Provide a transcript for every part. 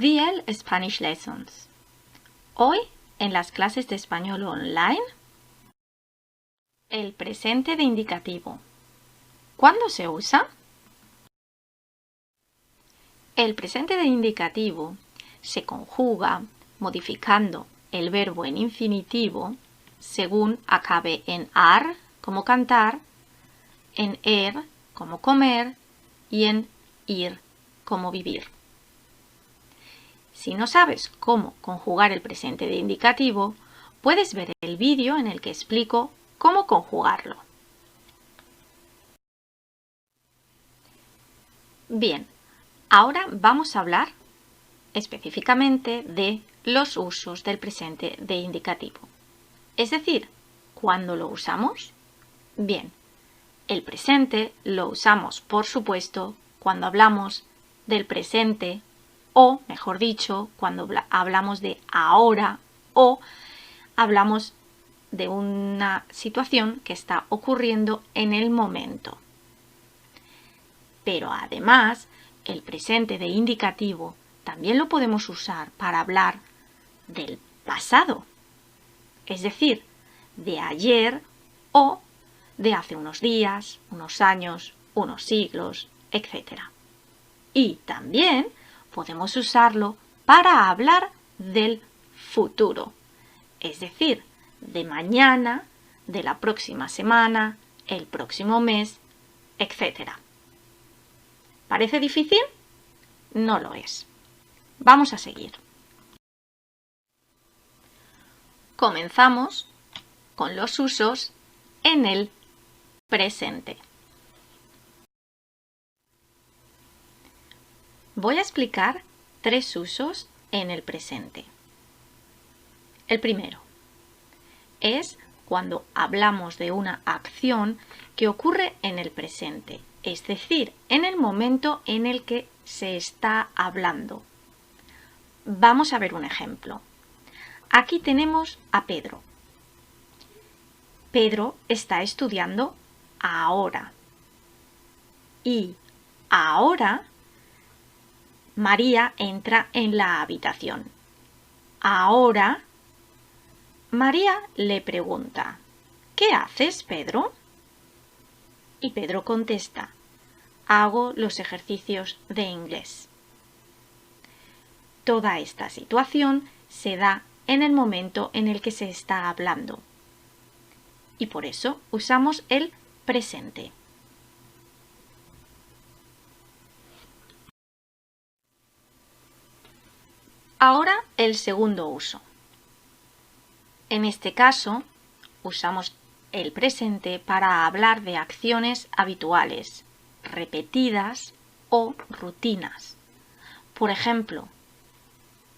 DL Spanish Lessons. Hoy, en las clases de español online, el presente de indicativo. ¿Cuándo se usa? El presente de indicativo se conjuga modificando el verbo en infinitivo según acabe en ar, como cantar, en er, como comer, y en ir, como vivir. Si no sabes cómo conjugar el presente de indicativo, puedes ver el vídeo en el que explico cómo conjugarlo. Bien, ahora vamos a hablar específicamente de los usos del presente de indicativo. Es decir, ¿cuándo lo usamos? Bien, el presente lo usamos, por supuesto, cuando hablamos del presente o, mejor dicho, cuando hablamos de ahora o hablamos de una situación que está ocurriendo en el momento. Pero además, el presente de indicativo también lo podemos usar para hablar del pasado, es decir, de ayer o de hace unos días, unos años, unos siglos, etc. Y también podemos usarlo para hablar del futuro, es decir, de mañana, de la próxima semana, el próximo mes, etc. ¿Parece difícil? No lo es. Vamos a seguir. Comenzamos con los usos en el presente. Voy a explicar 3 usos en el presente. El primero es cuando hablamos de una acción que ocurre en el presente, es decir, en el momento en el que se está hablando. Vamos a ver un ejemplo. Aquí tenemos a Pedro. Pedro está estudiando ahora. Y ahora María entra en la habitación. Ahora María le pregunta: ¿qué haces, Pedro? Y Pedro contesta: hago los ejercicios de inglés. Toda esta situación se da en el momento en el que se está hablando. Y por eso usamos el presente. Ahora el segundo uso. En este caso, usamos el presente para hablar de acciones habituales, repetidas o rutinas. Por ejemplo,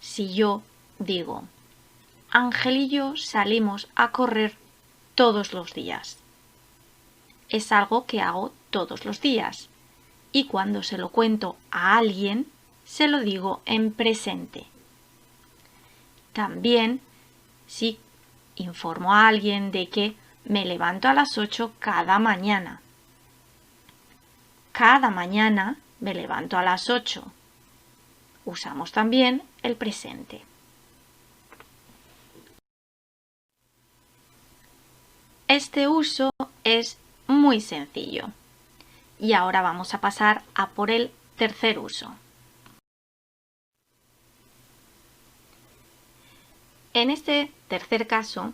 si yo digo: Ángel y yo salimos a correr todos los días. Es algo que hago todos los días y cuando se lo cuento a alguien, se lo digo en presente. También, si informo a alguien de que me levanto a las 8 cada mañana. Cada mañana me levanto a las 8. Usamos también el presente. Este uso es muy sencillo. Y ahora vamos a pasar a por el tercer uso. En este tercer caso,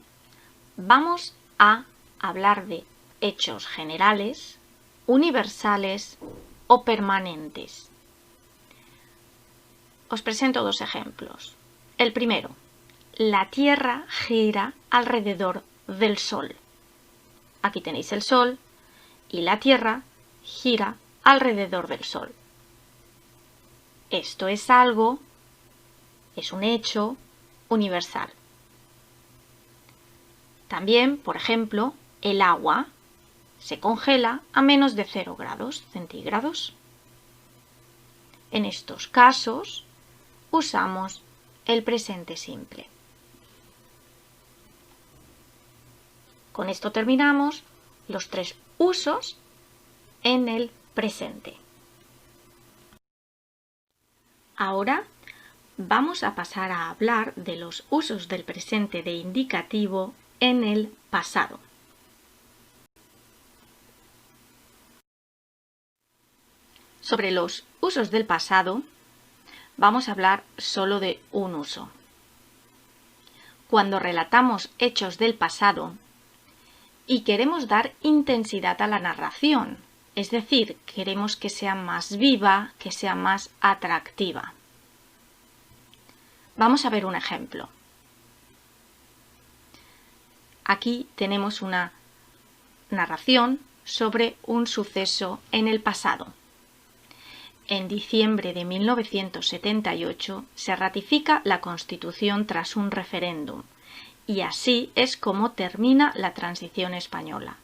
vamos a hablar de hechos generales, universales o permanentes. Os presento 2 ejemplos. El primero: la Tierra gira alrededor del Sol. Aquí tenéis el Sol y la Tierra gira alrededor del Sol. Esto es algo, es un hecho universal. También, por ejemplo, el agua se congela a menos de 0 grados centígrados. En estos casos, usamos el presente simple. Con esto terminamos los 3 usos en el presente. Ahora vamos a pasar a hablar de los usos del presente de indicativo en el pasado. Sobre los usos del pasado, vamos a hablar solo de un uso. Cuando relatamos hechos del pasado y queremos dar intensidad a la narración, es decir, queremos que sea más viva, que sea más atractiva. Vamos a ver un ejemplo. Aquí tenemos una narración sobre un suceso en el pasado. En diciembre de 1978 se ratifica la Constitución tras un referéndum, y así es como termina la transición española.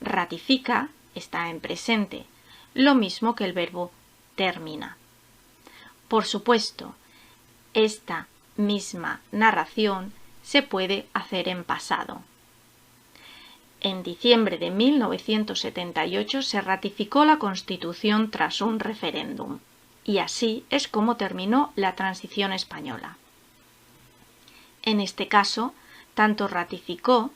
Ratifica está en presente, lo mismo que el verbo termina. Por supuesto, esta misma narración se puede hacer en pasado. En diciembre de 1978 se ratificó la Constitución tras un referéndum, y así es como terminó la transición española. En este caso, tanto ratificó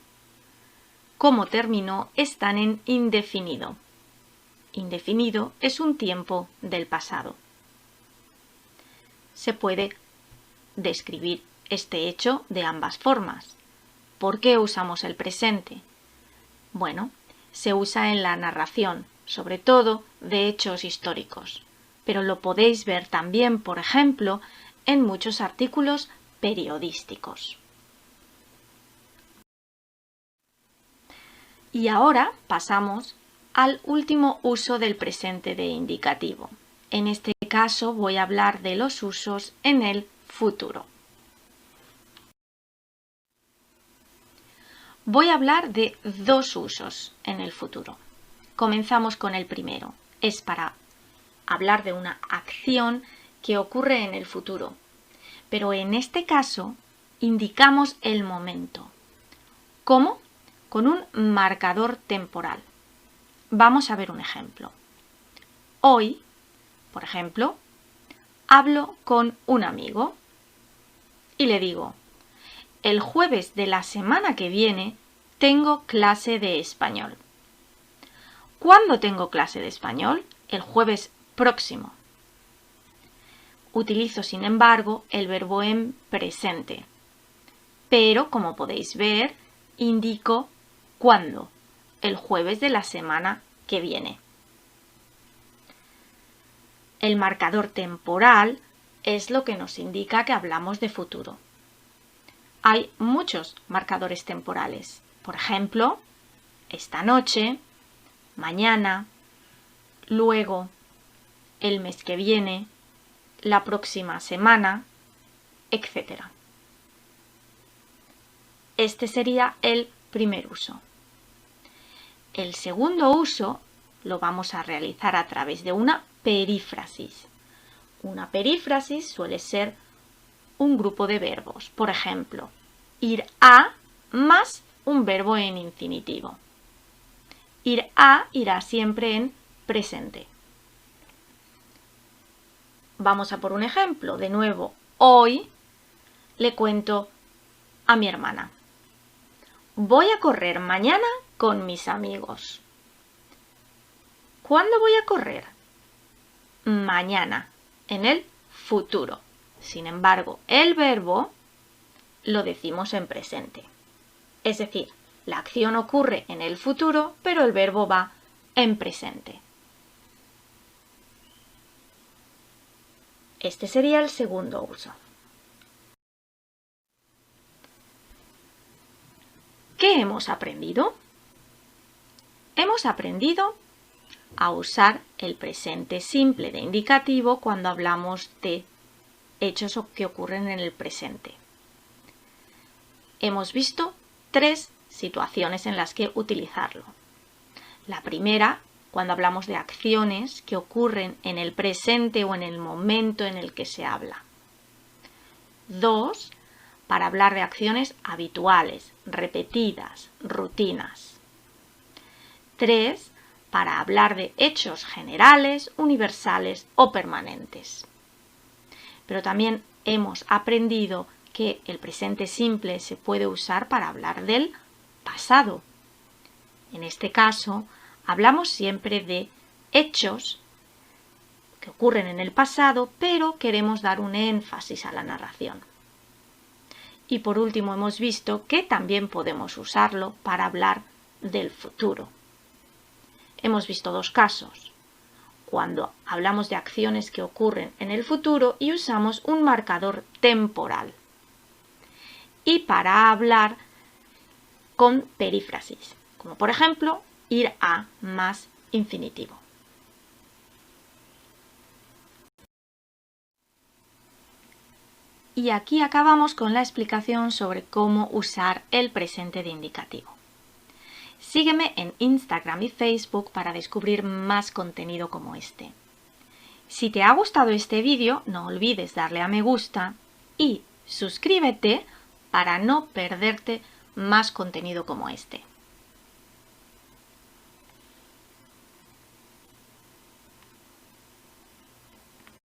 como terminó están en indefinido. Indefinido es un tiempo del pasado. Se puede describir este hecho de ambas formas. ¿Por qué usamos el presente? Bueno, se usa en la narración, sobre todo de hechos históricos, pero lo podéis ver también, por ejemplo, en muchos artículos periodísticos. Y ahora pasamos al último uso del presente de indicativo. En este caso voy a hablar de los usos en el futuro. Voy a hablar de dos usos en el futuro. Comenzamos con el primero. Es para hablar de una acción que ocurre en el futuro. Pero en este caso indicamos el momento. ¿Cómo? Con un marcador temporal. Vamos a ver un ejemplo. Hoy, por ejemplo, hablo con un amigo y le digo: el jueves de la semana que viene tengo clase de español. ¿Cuándo tengo clase de español? El jueves próximo. Utilizo, sin embargo, el verbo en presente. Pero, como podéis ver, indico cuándo. El jueves de la semana que viene. El marcador temporal es lo que nos indica que hablamos de futuro. Hay muchos marcadores temporales. Por ejemplo, esta noche, mañana, luego, el mes que viene, la próxima semana, etc. Este sería el primer uso. El segundo uso lo vamos a realizar a través de una perífrasis. Una perífrasis suele ser un grupo de verbos. Por ejemplo, ir a más un verbo en infinitivo. Ir a irá siempre en presente. Vamos a por un ejemplo. De nuevo, hoy le cuento a mi hermana: voy a correr mañana con mis amigos. ¿Cuándo voy a correr? Mañana, en el futuro. Sin embargo, el verbo lo decimos en presente. Es decir, la acción ocurre en el futuro, pero el verbo va en presente. Este sería el segundo uso. ¿Qué hemos aprendido? Hemos aprendido a usar el presente simple de indicativo cuando hablamos de hechos que ocurren en el presente. Hemos visto 3 situaciones en las que utilizarlo. La primera, cuando hablamos de acciones que ocurren en el presente o en el momento en el que se habla. 2, para hablar de acciones habituales, repetidas, rutinas. 3, para hablar de hechos generales, universales o permanentes. pero también hemos aprendido que el presente simple se puede usar para hablar del pasado. En este caso, hablamos siempre de hechos que ocurren en el pasado, pero queremos dar un énfasis a la narración. Y por último, hemos visto que también podemos usarlo para hablar del futuro. Hemos visto dos casos. Cuando hablamos de acciones que ocurren en el futuro y usamos un marcador temporal. Y para hablar con perífrasis, como por ejemplo, ir a más infinitivo. Y aquí acabamos con la explicación sobre cómo usar el presente de indicativo. Sígueme en Instagram y Facebook para descubrir más contenido como este. Si te ha gustado este vídeo, no olvides darle a me gusta y suscríbete para no perderte más contenido como este.